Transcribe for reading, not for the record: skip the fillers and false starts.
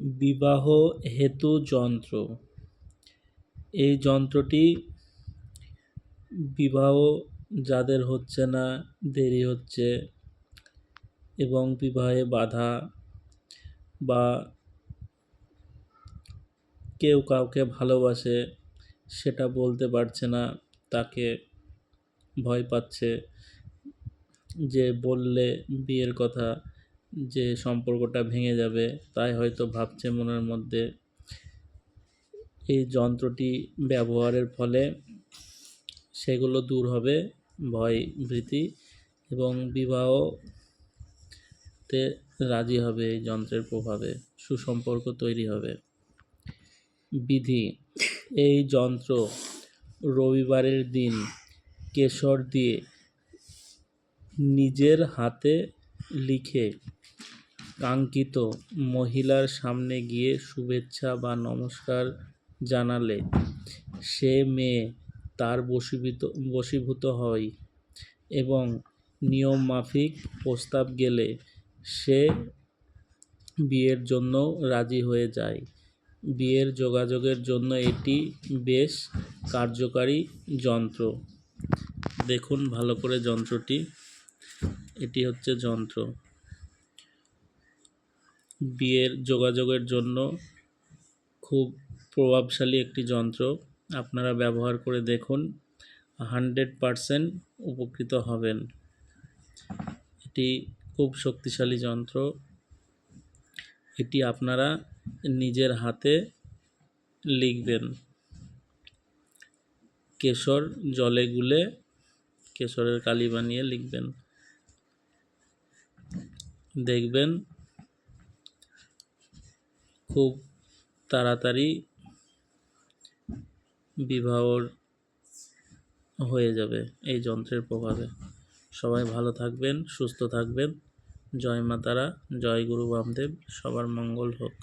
বিবাহ হেতু যন্ত্র। এই যন্ত্রটি বিবাহ যাদের হচ্ছে না, দেরি হচ্ছে এবং বিবাহে বাধা বা কেউ কাউকে ভালোবাসে সেটা বলতে পারছে না, তাকে ভয় পাচ্ছে যে বললে বিয়ের কথা, যে সম্পর্কটা ভেঙে যাবে, তাই হয়তো ভাবছে মনের মধ্যে। এই যন্ত্রটি ব্যবহারের ফলে সেগুলো দূর হবে, ভয় ভীতি, এবং বিবাহতে রাজি হবে। এই যন্ত্রের প্রভাবে সুসম্পর্ক তৈরি হবে। বিধি: এই যন্ত্র রবিবারের দিন কেশর দিয়ে নিজের হাতে লিখে কাঙ্ক্ষিত মহিলার সামনে গিয়ে শুভেচ্ছা বা নমস্কার জানালে সে মেয়ে তার বশীভূত হয় এবং নিয়ম মাফিক প্রস্তাব গেলে সে বিয়ের জন্য রাজি হয়ে যায়। বিয়ের যোগাযোগের জন্য এটি বেশ কার্যকারী যন্ত্র। দেখুন ভালো করে যন্ত্রটি। এটি হচ্ছে যন্ত্র। বিয়ের যোগাযোগের জন্য খুব প্রভাবশালী একটি যন্ত্র। আপনারা ব্যবহার করে দেখুন, 100% উপকৃত হবেন। এটি খুব শক্তিশালী যন্ত্র। এটি আপনারা নিজের হাতে লিখবেন, কেশর জলে গুলে কেশরের কালি বানিয়ে লিখবেন। দেখবেন খুব তাড়াতাড়ি বিবাহ হয়ে যাবে এই যন্ত্রের প্রভাবে। সবাই ভালো থাকবেন, সুস্থ থাকবেন। জয় মা তারা, জয় গুরু বামদেব। সবার মঙ্গল হোক।